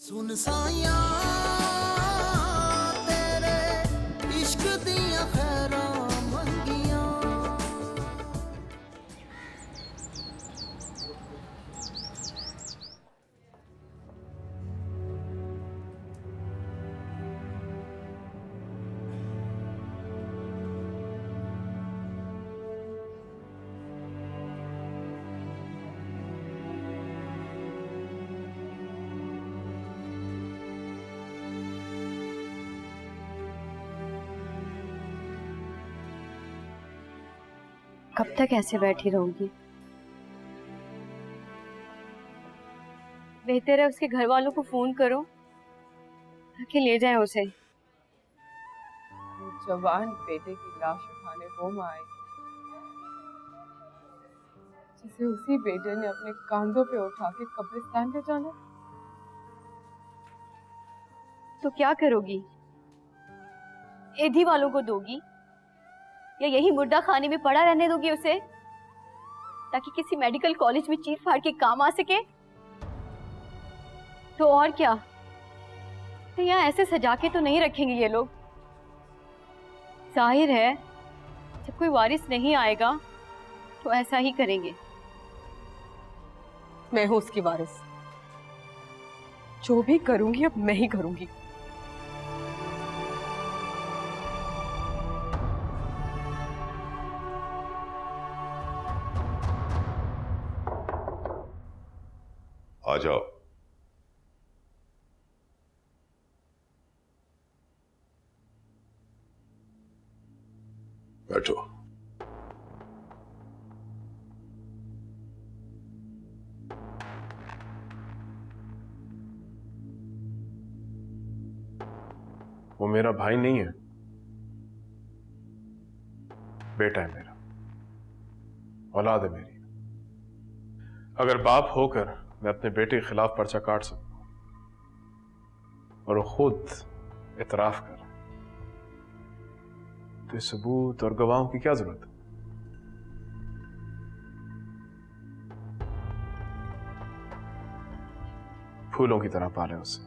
सुन साया तेरे इश्क दिया खैरा मंगिया। कब तक ऐसे बैठी रहूंगी? बेहतर है उसके घर वालों को फोन करो ताकि ले जाएं उसे। जवान बेटे की लाश उठाने वो माँ आई जिसे उसी बेटे ने अपने कांधों पे उठा के कब्रिस्तान पे जाना। तो क्या करोगी? एधी वालों को दोगी या यही मुर्दा खाने में पड़ा रहने दोगी उसे ताकि किसी मेडिकल कॉलेज में चीर फाड़ के काम आ सके? तो और क्या, तो यहाँ ऐसे सजा के तो नहीं रखेंगे ये लोग। जाहिर है जब कोई वारिस नहीं आएगा तो ऐसा ही करेंगे। मैं हूं उसकी वारिस, जो भी करूंगी अब मैं ही करूंगी। आ जाओ। बैठो। वो मेरा भाई नहीं है, बेटा है मेरा, औलाद है मेरी। अगर बाप होकर मैं अपने बेटे के खिलाफ पर्चा काट सकता हूं और वो खुद इतराफ कर, तो इस सबूत और गवाहों की क्या जरूरत है? फूलों की तरह पाले उसे,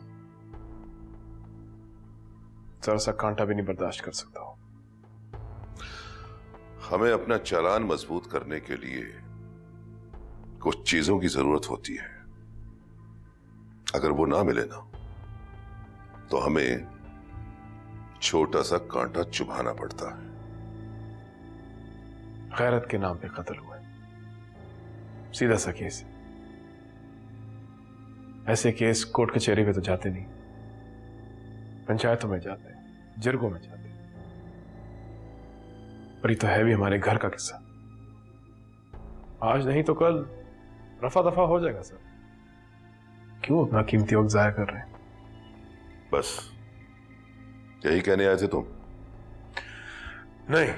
जरा सा कांटा भी नहीं बर्दाश्त कर सकता हूं। हमें अपना चालान मजबूत करने के लिए कुछ चीजों की जरूरत होती है। अगर वो ना मिले ना तो हमें छोटा सा कांटा चुभाना पड़ता है। गैरत के नाम पे कत्ल हुआ है, सीधा सा केस है। ऐसे केस कोर्ट कचहरी पे तो जाते नहीं, पंचायतों में जाते हैं, जिरगों में जाते हैं। पर ये तो है भी हमारे घर का किस्सा। आज नहीं तो कल रफा दफा हो जाएगा सर। क्यों अपना कीमती वक्त जाया कर रहे हैं? बस यही कहने आए थे तुम? नहीं,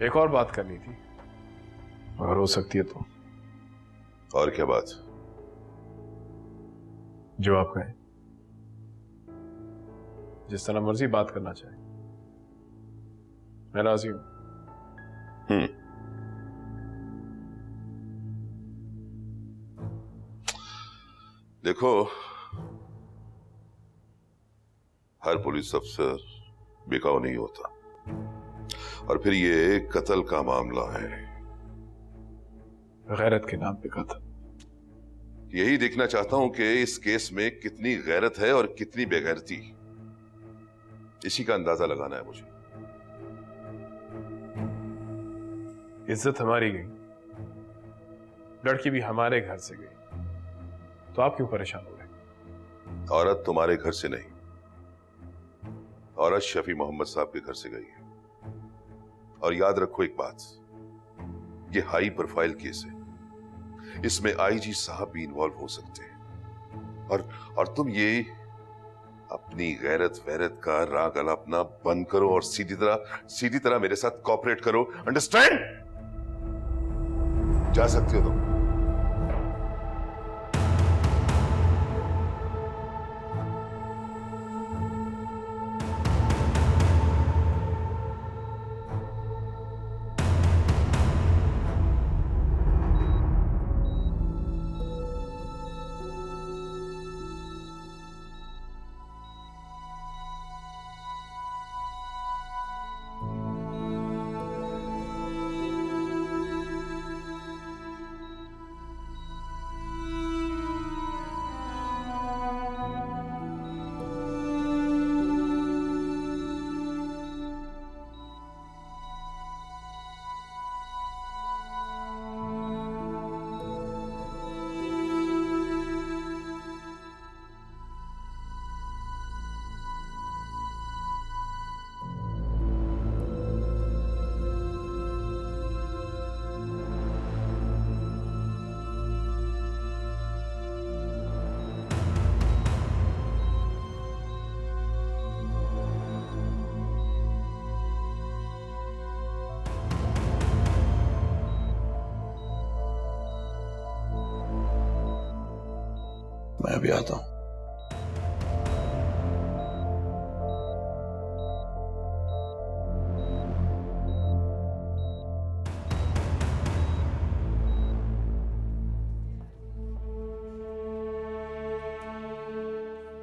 एक और बात करनी थी, अगर हो सकती है तो। और क्या बात? जो आप कहें, जिस तरह मर्जी बात करना चाहे, मैं राजी हूं। देखो, हर पुलिस अफसर बिकाऊ नहीं होता, और फिर ये कत्ल का मामला है। गैरत के नाम पे कत्ल। यही देखना चाहता हूं कि इस केस में कितनी गैरत है और कितनी बेगैरती, इसी का अंदाजा लगाना है मुझे। इज्जत हमारी गई, लड़की भी हमारे घर से गई, तो आप क्यों परेशान हो रहे? औरत तुम्हारे घर से नहीं, औरत शफी मोहम्मद साहब के घर से गई है। और याद रखो एक बात, ये हाई प्रोफाइल केस है, इसमें आईजी साहब भी इन्वॉल्व हो सकते हैं। और तुम ये अपनी गैरत वैरत का राग अलापना बंद करो और सीधी तरह मेरे साथ कोऑपरेट करो। अंडरस्टैंड? जा सकते हो तुम। मैं अभी आता हूं।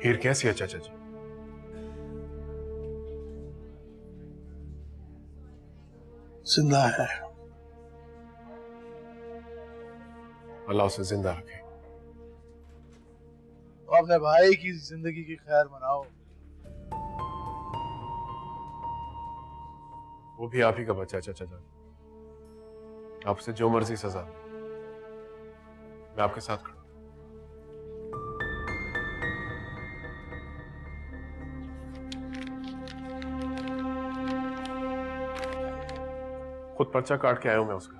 हीर कैसी है चाचा जी? जिंदा है। अल्लाह उसे जिंदा रखे। तो अपने भाई की जिंदगी की खैर मनाओ। वो भी आप ही का बच्चा है चाचा जी। आपसे जो मर्जी सजा, मैं आपके साथ खड़ा हूं। खुद पर्चा काट के आया हूं मैं उसका।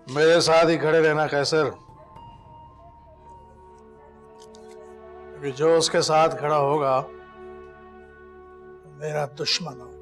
मेरे साथ ही खड़े रहना कैसर। अभी जो उसके साथ खड़ा होगा मेरा दुश्मन होगा।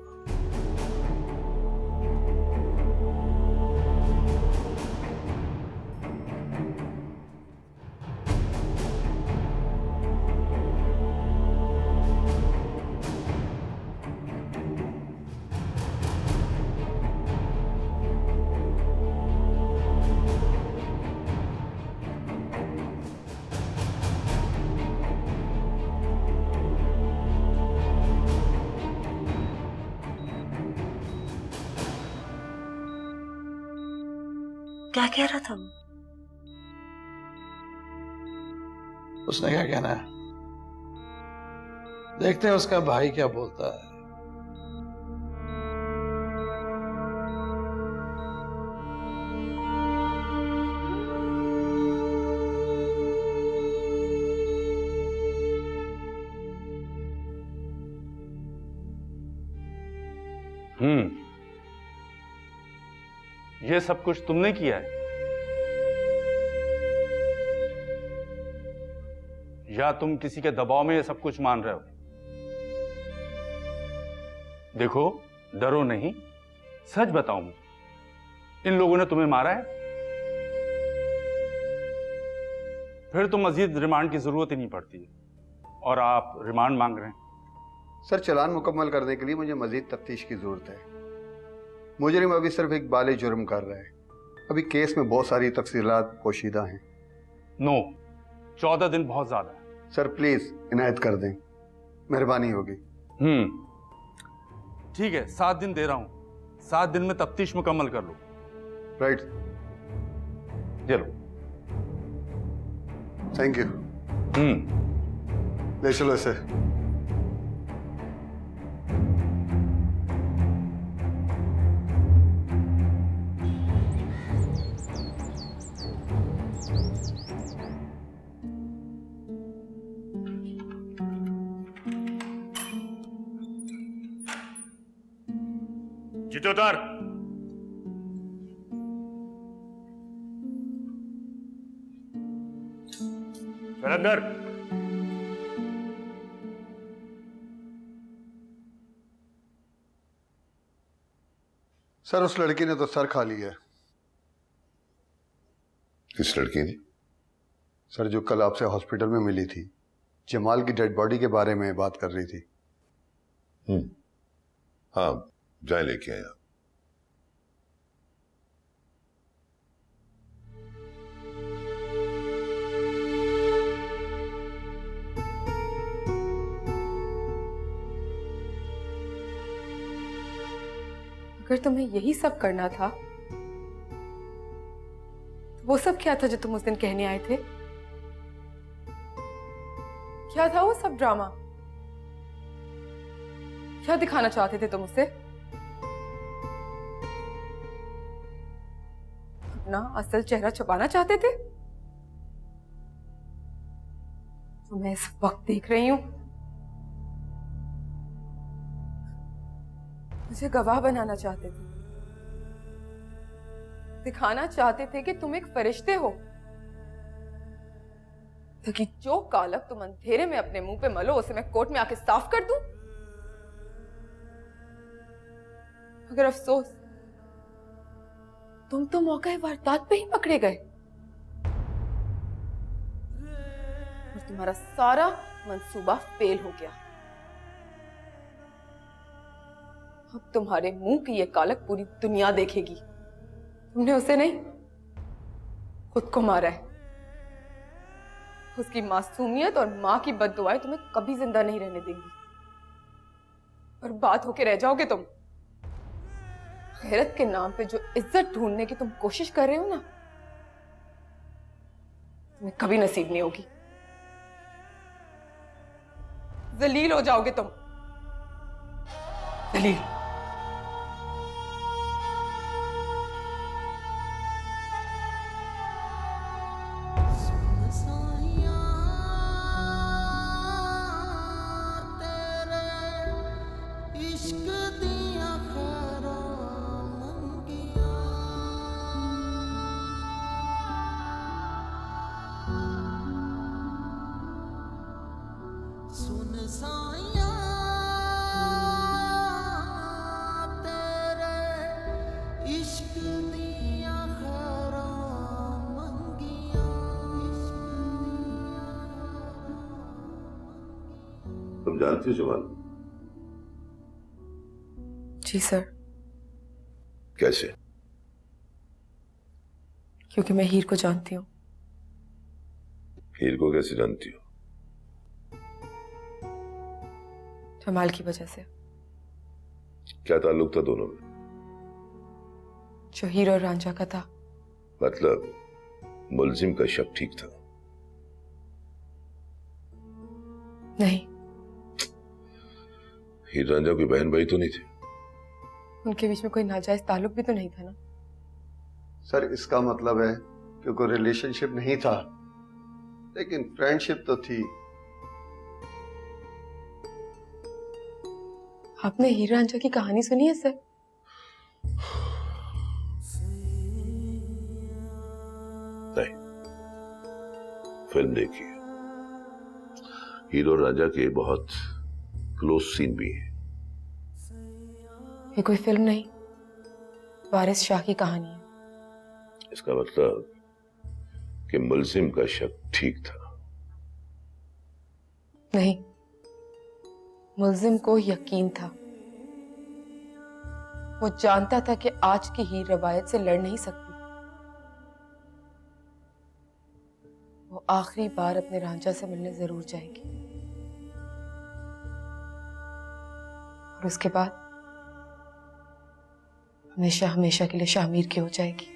क्या कह रहा था वो? उसने क्या कहना है, देखते हैं उसका भाई क्या बोलता है। ये सब कुछ तुमने किया है या तुम किसी के दबाव में ये सब कुछ मान रहे हो? देखो, डरो नहीं, सच बताओ मुझे, इन लोगों ने तुम्हें मारा है? फिर तो मजीद रिमांड की जरूरत ही नहीं पड़ती है और आप रिमांड मांग रहे हैं। सर, चालान मुकम्मल करने के लिए मुझे मजीद तफ्तीश की जरूरत है। मुजरिम अभी सिर्फ एक बाले जुर्म कर रहा है। अभी केस में बहुत सारी तफसीलात पोशीदा हैं। नो, 14 दिन बहुत ज्यादा है। सर प्लीज इनायत कर दें, मेहरबानी होगी। ठीक है, 7 दिन दे रहा हूं। 7 दिन में तफ्तीश मुकम्मल कर लो। राइट, चलो। Thank you. ले चलो इसे। जीते उतार। चल अंदर। सर, उस लड़की ने तो सर खा लिया है। किस लड़की ने? सर, जो कल आपसे हॉस्पिटल में मिली थी, जमाल की डेड बॉडी के बारे में बात कर रही थी। हाँ, जाए लेके आया। अगर तुम्हें यही सब करना था तो वो सब क्या था जो तुम उस दिन कहने आए थे? क्या था वो सब ड्रामा? क्या दिखाना चाहते थे तुम उससे? अपना असल चेहरा छुपाना चाहते थे? जो मैं इस वक्त देख रही हूं, मुझे गवाह बनाना चाहते थे, दिखाना चाहते थे कि तुम एक फरिश्ते हो, ताकि जो कालक तुम अंधेरे में अपने मुंह पे मलो उसे मैं कोर्ट में आके साफ कर दूं? मगर अफसोस, तुम तो मौका वारदात पे ही पकड़े गए और तुम्हारा सारा मंसूबा फेल हो गया। अब तुम्हारे मुंह की ये कालक पूरी दुनिया देखेगी। तुमने उसे नहीं, खुद को मारा है। उसकी मासूमियत और मां की बद्दुआएं तुम्हें कभी जिंदा नहीं रहने देंगी और बात होके रह जाओगे तुम। गैरत के नाम पे जो इज्जत ढूंढने की तुम कोशिश कर रहे हो ना, तुम्हें कभी नसीब नहीं होगी। जलील हो जाओगे तुम, जलील। साया तेरे इश्क दिया खैरा मंगिया सुन साया तेरे इश्क दिया खैरा मंगिया तुम जानती हो जवान? जी सर। कैसे? क्योंकि मैं हीर को जानती हूँ। हीर को कैसे जानती हो? जमाल की वजह से। क्या ताल्लुक था दोनों में? जो हीर और रांझा का था। मतलब मुलजिम का शक ठीक था? नहीं, हीर रांझा कोई बहन भाई तो नहीं थे? उनके बीच में कोई नाजायज ताल्लुक भी तो नहीं था ना। सर इसका मतलब है कि कोई रिलेशनशिप नहीं था, लेकिन फ्रेंडशिप तो थी। आपने हीर रांझा की कहानी सुनी है सर? नहीं, फिल्म देखी है। हीर और रांझा के बहुत क्लोज सीन भी है। ये कोई फिल्म नहीं, वारिस शाह की कहानी है। इसका मतलब कि मुलजिम का शक ठीक था? नहीं, मुलजिम को यकीन था। वो जानता था कि आज की हीर रवायत से लड़ नहीं सकती। वो आखिरी बार अपने रांझा से मिलने जरूर जाएगी और उसके बाद हमेशा हमेशा के लिए शामिर की हो जाएगी।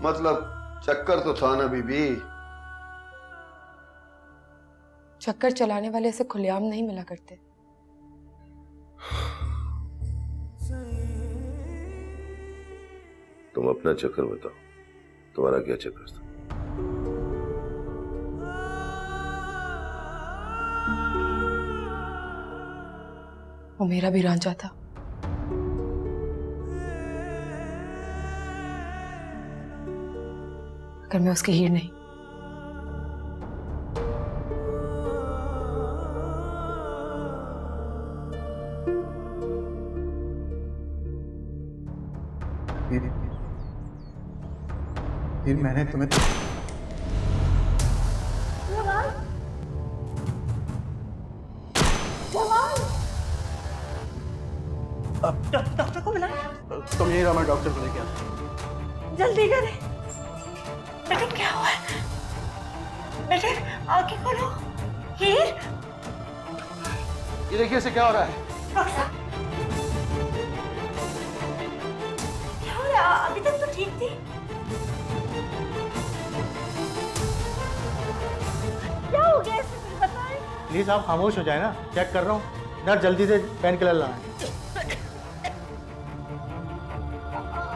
मतलब चक्कर तो था ना बीबी। चक्कर चलाने वाले ऐसे खुलेआम नहीं मिला करते। तुम अपना चक्कर बताओ, तुम्हारा क्या चक्कर था? वो मेरा भी रांझा था। अगर मैं उसकी हीर नहीं। फिर मैंने तुम्हें डॉक्टर को बुलाया। तुम यही रहा, मैं डॉक्टर को लेके आता। जल्दी करें। बेटे क्या हुआ है? बेटे आंखें खोलो। हीर, ये देखिए इसे क्या हो रहा है। डॉक्टर साहब क्या हो रहा है? अभी तक तो ठीक थी। क्या हो गया इसे कुछ बताएं। प्लीज आप खामोश हो जाए ना, चेक कर रहा हूँ। नर्स जल्दी से पेन किलर लाए।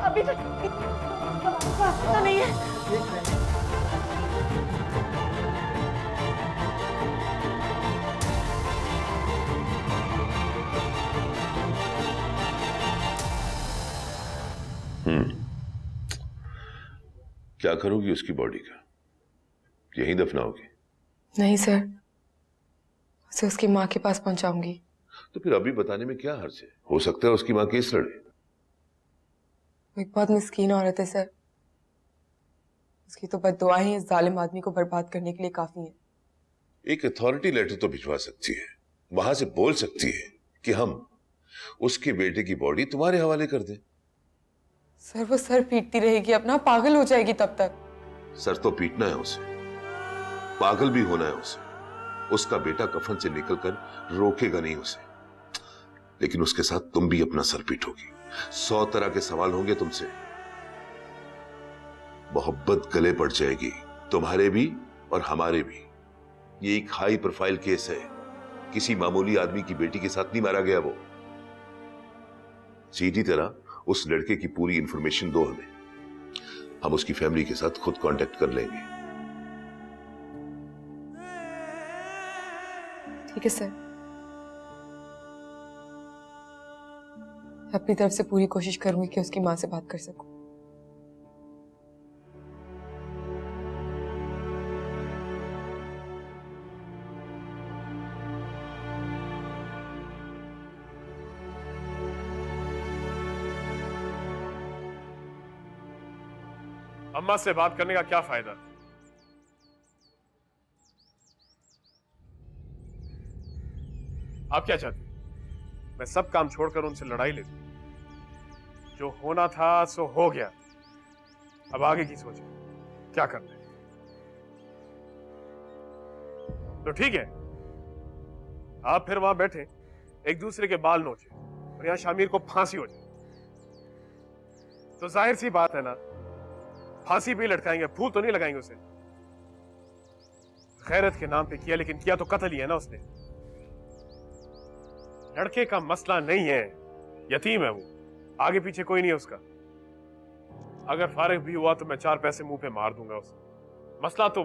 अभी तो पता नहीं है। क्या करोगी उसकी बॉडी का? यहीं दफनाओगे? नहीं सर, उसे उसकी माँ के पास पहुंचाऊंगी। तो फिर अभी बताने में क्या हर्ज है? हो सकता है उसकी माँ केस लड़े। वो एक बहुत मिस्कीन औरत है सर। उसकी तो बद्दुआएं ही इस जालिम आदमी को बर्बाद करने के लिए काफी हैं। एक अथॉरिटी लेटर तो भिजवा सकती है, वहां से बोल सकती है कि हम उसके बेटे की बॉडी तुम्हारे हवाले कर दें। सर वो सर पीटती रहेगी, अपना पागल हो जाएगी तब तक। सर तो पीटना है उसे, पागल भी होना है उसे। उसका बेटा कफन से निकलकर रोकेगा नहीं उसे, लेकिन उसके साथ तुम भी अपना सर पीटोगी। 100 तरह के सवाल होंगे तुमसे। मोहब्बत गले पड़ जाएगी, तुम्हारे भी और हमारे भी। ये एक हाई प्रोफाइल केस है, किसी मामूली आदमी की बेटी के साथ नहीं मारा गया वो। सीधी तरह उस लड़के की पूरी इंफॉर्मेशन दो हमें, हम उसकी फैमिली के साथ खुद कांटेक्ट कर लेंगे। ठीक है सर, मैं अपनी तरफ से पूरी कोशिश करूंगी कि उसकी माँ से बात कर सकूं। अम्मा से बात करने का क्या फायदा? आप क्या चाहते? मैं सब काम छोड़कर उनसे लड़ाई ले लूं? जो होना था सो हो गया, अब आगे की सोचें, क्या करना है। तो ठीक है, आप फिर वहां बैठे एक दूसरे के बाल नोचे और यहां शामिर को फांसी हो जाए, तो जाहिर सी बात है ना, फांसी भी लटकाएंगे, फूल तो नहीं लगाएंगे उसे। खैरत के नाम पे किया, लेकिन किया तो कत्ल ही है ना उसने। लड़के का मसला नहीं है, यतीम है वो, आगे पीछे कोई नहीं है उसका। अगर फारिग भी हुआ तो मैं 4 पैसे मुंह पे मार दूंगा उसे। मसला तो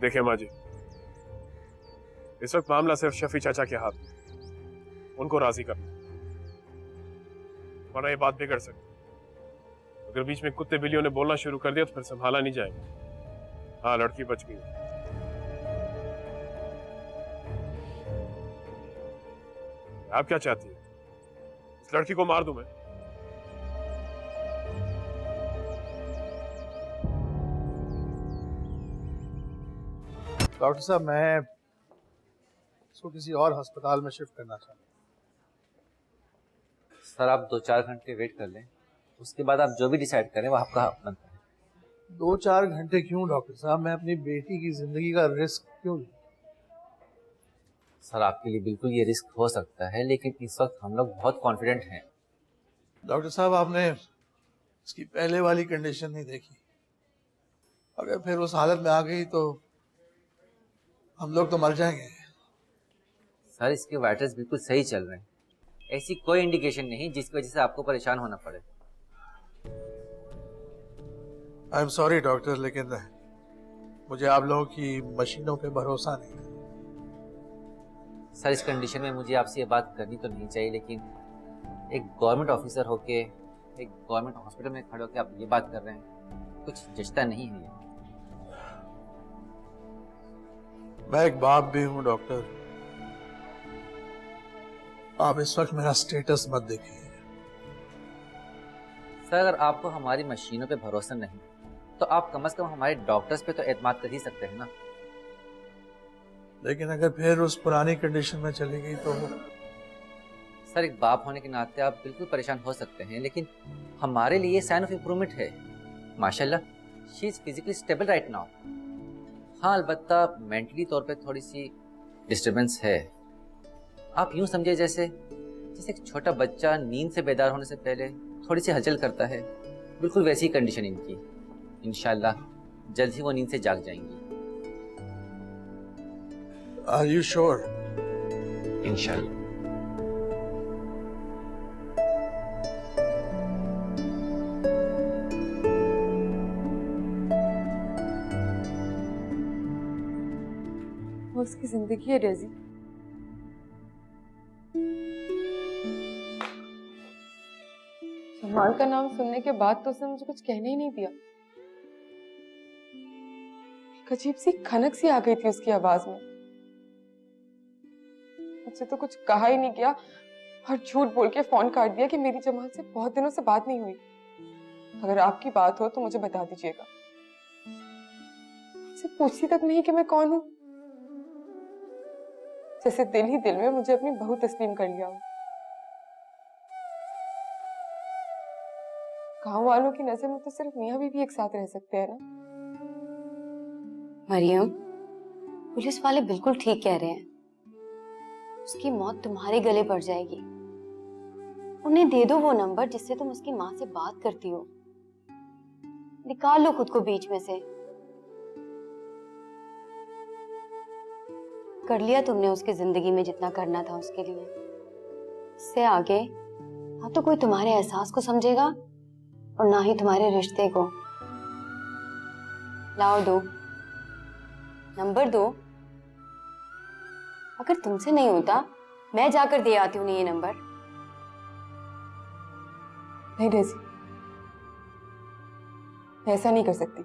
देखिए माँ जी, इस वक्त मामला सिर्फ शफी चाचा के हाथ में, उनको राजी करना, वरना ये बात बिगड़ सकती। अगर बीच में कुत्ते बिल्लियों ने बोलना शुरू कर दिया तो फिर संभाला नहीं जाएगा। हाँ, लड़की बच गई। आप क्या चाहती है? इस लड़की को मार दूं मैं? डॉक्टर साहब, मैं इसको किसी और अस्पताल में शिफ्ट करना चाहता हूँ। सर आप 2-4 घंटे वेट कर लें, उसके बाद आप जो भी डिसाइड करें वो आपका बनता है। 2-4 घंटे क्यों डॉक्टर साहब? मैं अपनी बेटी की जिंदगी का रिस्क क्यों लूं? सर आपके लिए बिल्कुल ये रिस्क हो सकता है, लेकिन इस वक्त हम लोग बहुत कॉन्फिडेंट हैं। डॉक्टर साहब, आपने इसकी पहले वाली कंडीशन नहीं देखी। अगर फिर उस हालत में आ गई तो हम लोग तो मर जाएंगे। सर इसके वाइटल्स बिल्कुल सही चल रहे हैं, ऐसी कोई इंडिकेशन नहीं जिसकी वजह से आपको परेशान होना पड़े। आई एम सॉरी डॉक्टर, लेकिन मुझे आप लोगों की मशीनों पे भरोसा नहीं है। सर इस कंडीशन में मुझे आपसे ये बात करनी तो नहीं चाहिए, लेकिन एक गवर्नमेंट ऑफिसर होके एक गवर्नमेंट हॉस्पिटल में खड़े होकर आप ये बात कर रहे हैं, कुछ जचता नहीं है ये। मैं एक बाप भी हूं डॉक्टर। आप इस वक्त मेरा स्टेटस मत देखिए। सर अगर आपको हमारी मशीनों पे भरोसा नहीं तो आप कम से कम हमारे डॉक्टर्स पे तो एतमाद कर ही सकते हैं ना। लेकिन अगर फिर उस पुरानी कंडीशन में चली गई तो? सर एक बाप होने के नाते आप बिल्कुल परेशान हो सकते हैं, लेकिन हमारे लिए साइन ऑफ इम्प्रूवमेंट है। माशाल्लाह she is physically stable right now. हाँ अलबत्ता मेंटली तौर पे थोड़ी सी डिस्टर्बेंस है। आप यूं समझिए जैसे एक छोटा बच्चा नींद से बेदार होने से पहले थोड़ी सी हलचल करता है, बिल्कुल वैसी ही कंडीशन इनकी। इंशाल्लाह जल्द ही वो नींद से जाग जाएंगी। Are you sure? इंशाल्लाह। वो उसकी जिंदगी है डेजी। जमाल का नाम सुनने के बाद तो उसने मुझे कुछ कहने ही नहीं दिया। एक अजीब सी खनक सी आ गई थी उसकी आवाज में। मुझसे तो कुछ कहा ही नहीं किया और झूठ बोल के फोन काट दिया कि मेरी जमाल से बहुत दिनों से बात नहीं हुई। अगर आपकी बात हो तो मुझे बता दीजिएगा। मुझसे पूछती तक नहीं कि मैं कौन हूं। जैसे दिल ही दिल में मुझे अपनी बहू तस्लीम कर लिया हो। गांव वालों की नजर में तो सिर्फ मियां बीवी एक साथ रह सकते हैं ना। मरियम, पुलिस वाले बिल्कुल ठीक कह रहे हैं। उसकी मौत तुम्हारे गले पड़ जाएगी। उन्हें दे दो वो नंबर जिससे तुम उसकी माँ से बात करती हो। निकाल लो खुद को बीच में से। कर लिया तुमने उसकी जिंदगी में जितना करना था उसके लिए। इससे आगे ना तो कोई तुम्हारे एहसास को समझेगा और ना ही तुम्हारे रिश्ते को। लाओ, दो नंबर दो। अगर तुमसे नहीं होता मैं जाकर दे आती हूँ ये नंबर। नहीं डेजी, मैं ऐसा नहीं कर सकती।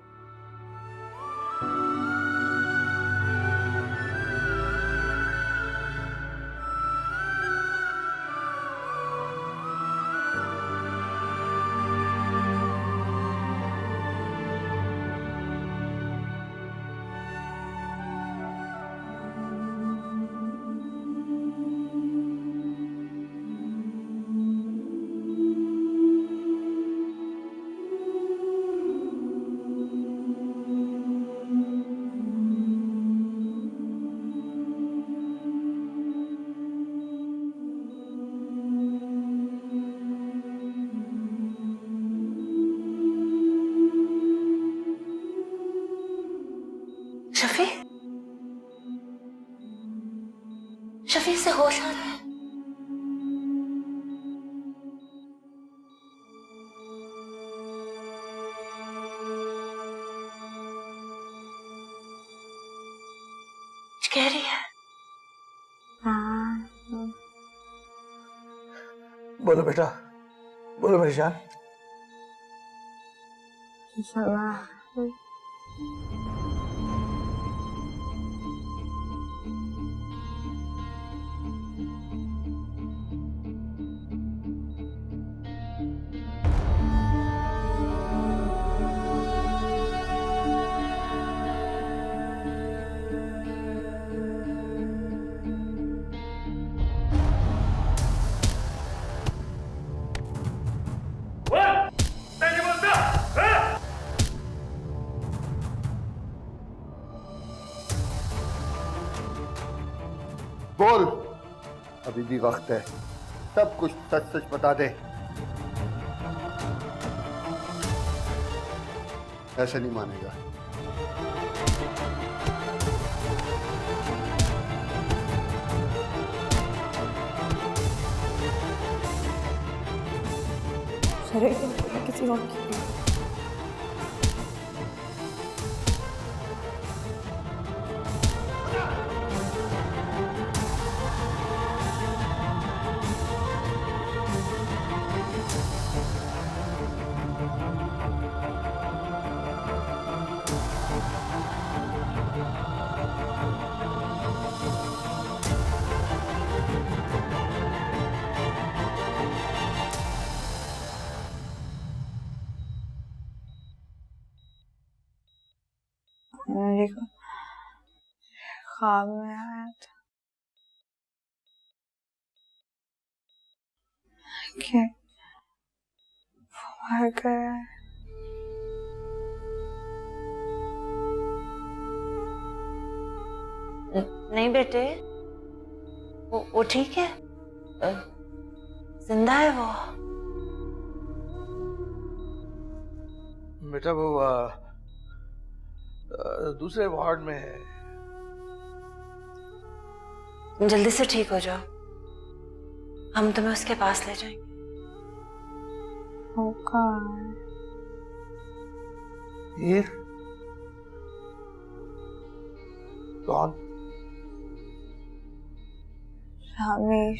शफी, शफी से होश आ रहा है। कुछ कह रही है। बोलो बेटा, बोलो मेरी जान। बोल, अभी भी वक्त है। सब कुछ सच सच बता दे। ऐसे नहीं मानेगा। किसी और की मेरे को ख्वाब में आया था कि वो मर गया है। नहीं बेटे, वो ठीक है, जिंदा है वो। बेटा वो दूसरे वार्ड में है। जल्दी से ठीक हो जाओ, हम तुम्हें उसके पास ले जाएंगे। वो कहाँ है? ये कौन? आमिर,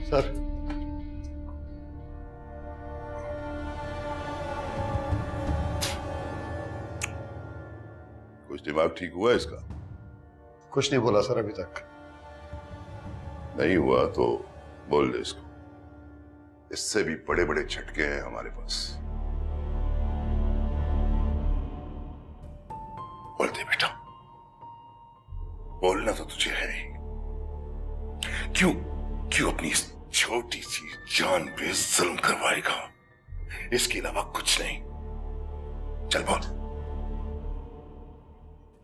सर, कुछ दिमाग ठीक हुआ इसका? कुछ नहीं बोला सर अभी तक। नहीं हुआ तो बोल दे इसको, इससे भी बड़े बड़े झटके हैं हमारे पास। बोल दे बेटा, बोलना तो तुझे है ही। क्यों क्यों अपनी इस छोटी सी जान पे जुल्म करवाएगा? इसके अलावा कुछ नहीं। चल बोल।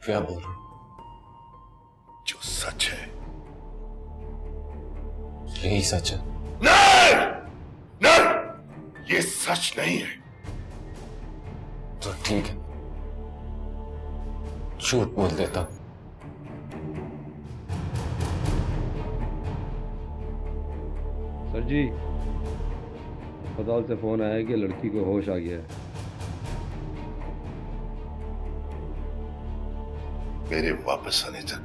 क्या बोल रहे? जो सच है। यही सच है? नहीं नहीं, ये सच नहीं है। तो ठीक है, झूठ बोल देता। सर जी, अस्पताल से फोन आया कि लड़की को होश आ गया है। मेरे वापस आने तक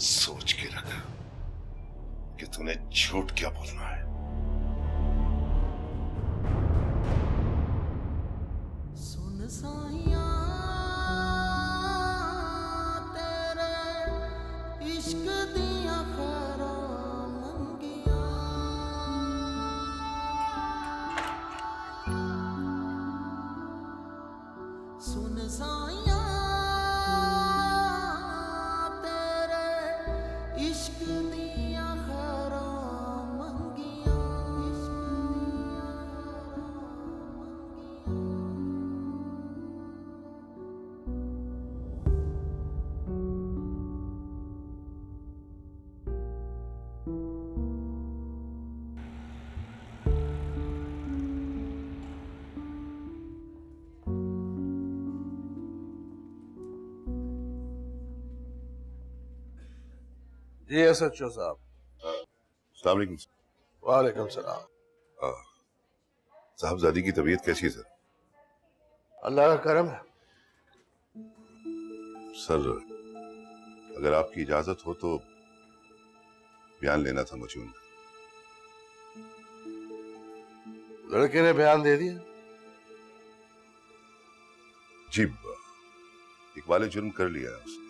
सोच के रख कि तूने झूठ क्या बोलना है। सुन साइया तेरे इश्क दिया खरा मंगिया, सुन साइया तेरे इश्क दिया खरा मंगिया, इश्क दिया खरा जी एसएचओ साहब। अस्सलाम वालेकुम। वालेकुम सलाम। साहबजादी की तबीयत कैसी है सर? अल्लाह का करम है। सर, अगर आपकी इजाजत हो तो बयान लेना था मुझे उनका। लड़के ने बयान दे दिया? जी, इकबाल जुर्म कर लिया है उसने,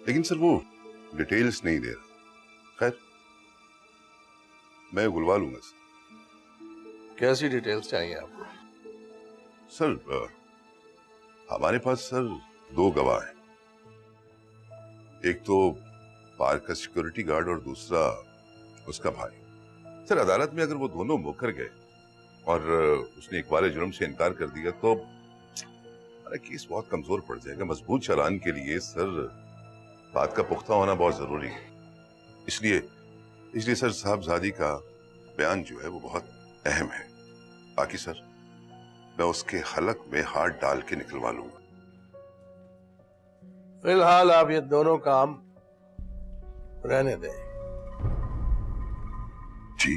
लेकिन सर वो डिटेल्स नहीं दे रहा। खैर, मैं बुलवा लूंगा सर। कैसी डिटेल्स चाहिए आपको? सर, हमारे पास सर 2 गवाह हैं। एक तो पार्क का सिक्योरिटी गार्ड और दूसरा उसका भाई। सर, अदालत में अगर वो दोनों मुकर गए और उसने इकबाल जुर्म से इनकार कर दिया तो हमारा केस बहुत कमजोर पड़ जाएगा। मजबूत चालान के लिए सर बात का पुख्ता होना बहुत जरूरी है। इसलिए सर साहबजादी का बयान जो है वो बहुत अहम है। बाकी सर, मैं उसके हलक में हाथ डाल के निकलवा लूंगा। फिलहाल आप ये दोनों काम रहने दें। जी।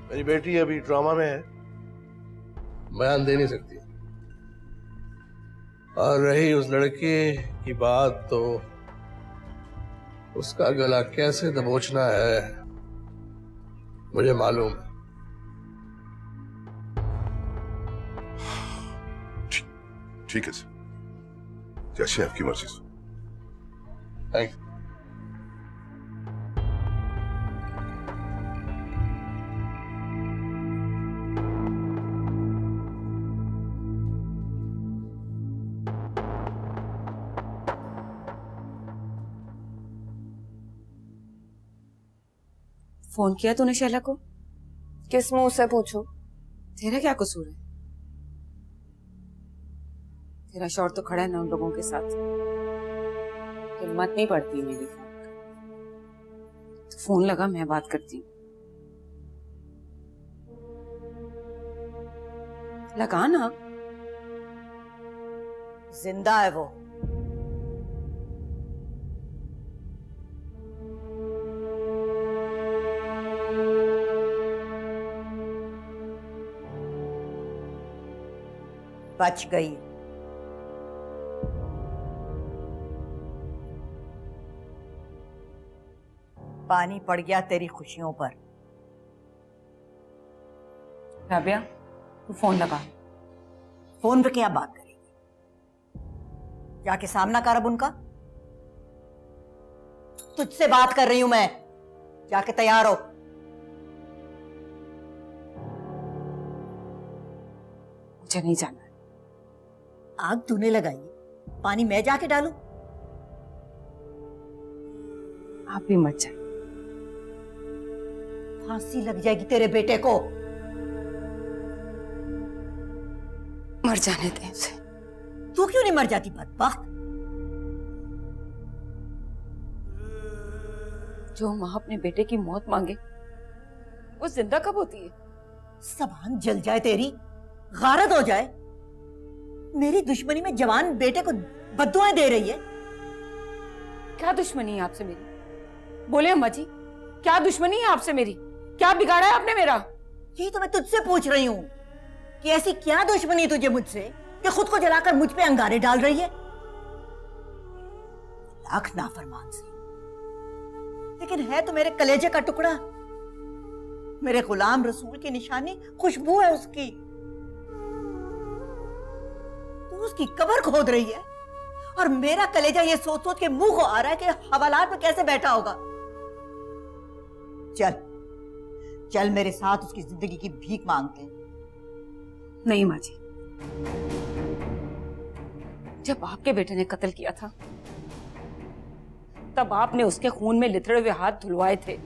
मेरी बेटी अभी ट्रॉमा में है, बयान दे नहीं सकती। और रही उस लड़के की बात, तो उसका गला कैसे दबोचना है मुझे मालूम है। ठीक है सर, जैसे आपकी मर्जी सर। Thank you. फोन किया तूने शैला को? किस मुंह से पूछूं? तेरा क्या कसूर है? तेरा शौहर तो खड़ा है ना उन लोगों के साथ। हिम्मत नहीं पड़ती मेरी। तो फोन लगा, मैं बात करती हूँ। लगा ना। जिंदा है वो। बच गई। पानी पड़ गया तेरी खुशियों पर। राबिया, तू फोन लगा। फोन पे क्या बात करेगी? जाके सामना कर अब उनका। तुझसे बात कर रही हूं मैं, जाके तैयार हो। मुझे नहीं जाना। आग तूने लगाई, पानी मैं जाके डालूं? आप भी मत जाइए। फांसी लग जाएगी तेरे बेटे को। मर जाने दे उसे। तू क्यों नहीं मर जाती बदबख्त? जो माँ अपने बेटे की मौत मांगे वो जिंदा कब होती है? जबान जल जाए तेरी, गारत हो जाए। मेरी दुश्मनी में जवान बेटे को बद्दुआएं दे रही है। क्या दुश्मनी है आपसे मेरी? बोले अम्मा जी, क्या दुश्मनी है आपसे मेरी? क्या बिगाड़ा है आपने मेरा? यही तो मैं तुझसे पूछ रही हूँ कि ऐसी क्या दुश्मनी तुझे मुझसे कि खुद को जलाकर मुझ पे अंगारे डाल रही है। लाख नाफरमान से, लेकिन है तो मेरे कलेजे का टुकड़ा। मेरे गुलाम रसूल की निशानी खुशबू है उसकी। तू उसकी कब्र खोद रही है और मेरा कलेजा ये सोच सोच के मुंह को आ रहा है कि हवालात में कैसे बैठा होगा। चल चल मेरे साथ उसकी जिंदगी की भीख मांगते हैं। नहीं माँ जी, जब आपके बेटे ने कत्ल किया था तब आपने उसके खून में लिथड़े हुए हाथ धुलवाए थे,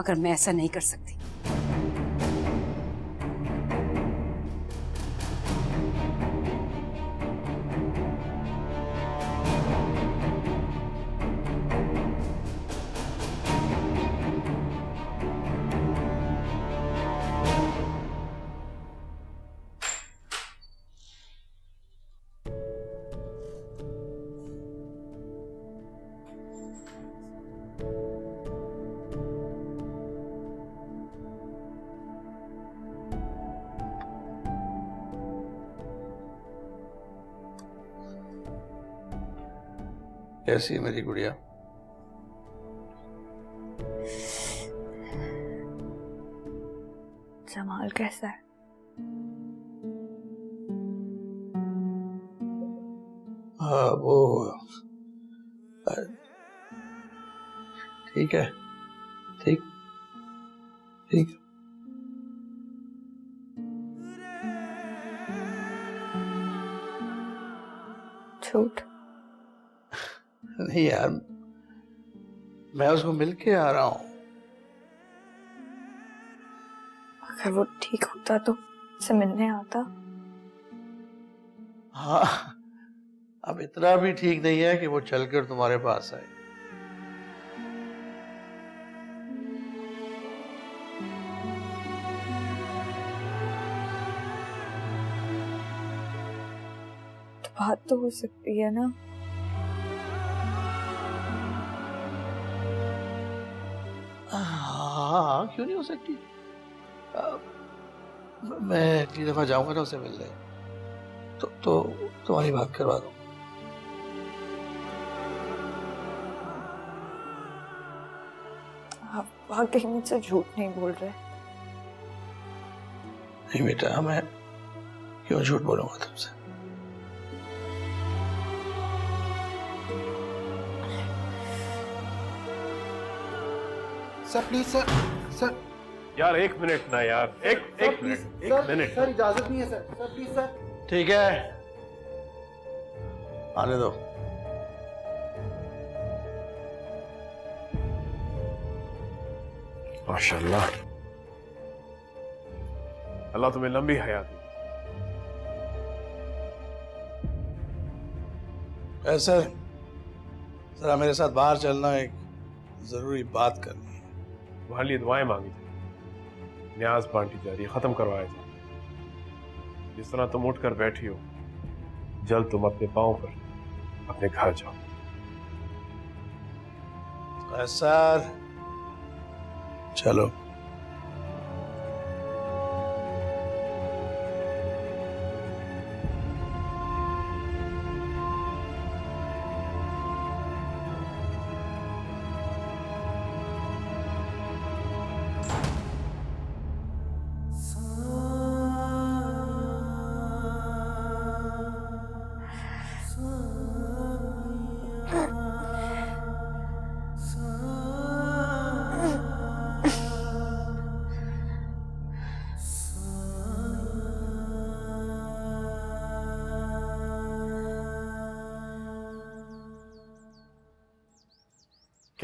मगर मैं ऐसा नहीं कर सकती। कैसी है मेरी गुड़िया? जमाल कैसा है? हाँ वो ठीक है, ठीक ठीक। झूठ नहीं यार, मैं उसको मिल के आ रहा हूँ। अगर वो ठीक होता तो उससे मिलने आता। हाँ, अब इतना भी ठीक नहीं है कि वो चलकर तुम्हारे पास आए। तो बात तो हो सकती है ना? हाँ, क्यों नहीं हो सकती? मैं अगली दफा जाऊंगा ना उसे मिलने, तो तुम्हारी बात करवा दूँ। आप वाकई मुझसे झूठ नहीं बोल रहे? नहीं बेटा, मैं क्यों झूठ बोलूंगा तुमसे? सर प्लीज सर, सर यार एक मिनट ना यार, एक मिनट, एक मिनट। सर इजाजत नहीं है सर, सर प्लीज सर। ठीक है, आने दो। माशाल्लाह, अल्लाह तुम्हें लंबी हयात दे। सर जरा मेरे साथ बाहर चलना, एक जरूरी बात करनी है। तुम्हारे लिए दुआएं मांगी थी, न्याज बांटी जा रही, खत्म करवाया जा। जिस तरह तुम उठकर बैठी हो, जल्द तुम अपने पांव पर अपने घर जाओ। सर चलो।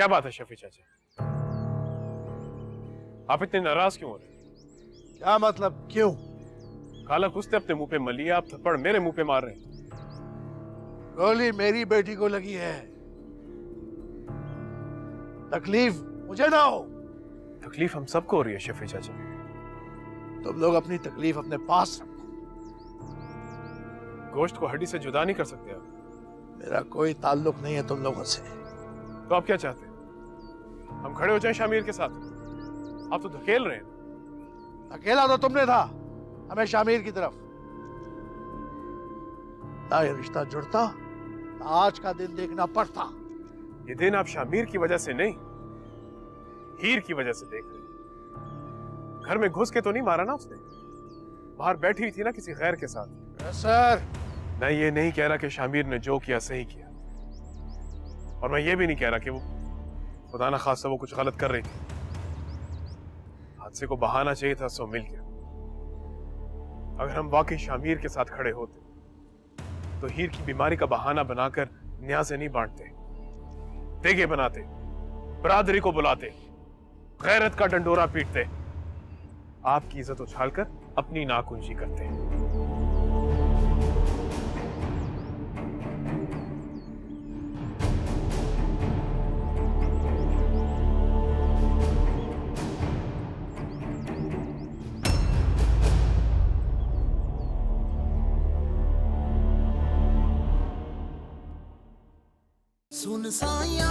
क्या बात है शफी चाचा, आप इतने नाराज क्यों हो रहे हैं? क्या मतलब क्यों? काला कुश्ते अपने मुंह पे मली, आप थप्पड़ मेरे मुंह पे मार रहे हैं। गोली मेरी बेटी को लगी है, तकलीफ मुझे ना हो। तकलीफ हम सबको हो रही है शफी चाचा। तुम लोग अपनी तकलीफ अपने पास रखो। गोश्त को हड्डी से जुदा नहीं कर सकते आप। मेरा कोई ताल्लुक नहीं है तुम लोगों से। तो आप क्या चाहते हैं? हम खड़े हो जाएं शामिर के साथ? आप तो धकेल रहे हैं। अकेला तो तुमने था, हमें शामिर की तरफ। ना ये रिश्ता जुड़ता, ना आज का दिन देखना पड़ता। ये दिन आप शामिर की वजह से नहीं, हीर की वजह से देख रहे हैं। घर में घुस के तो नहीं मारा ना उसने, बाहर बैठी हुई थी ना किसी गैर के साथ। सर, मैं ये नहीं कह रहा कि शामिर ने जो किया सही किया, और मैं ये भी नहीं कह रहा कि वो खुदा ना खास्ता वो कुछ गलत कर रही थी। हादसे को बहाना चाहिए था, सो मिल गया। अगर हम वाकई शामिर के साथ खड़े होते तो हीर की बीमारी का बहाना बनाकर न्याज़ें नहीं बांटते, देगे बनाते, बरादरी को बुलाते, गैरत का डंडोरा पीटते, आपकी इज्जत उछालकर अपनी नाक ऊंची करते। सुन साया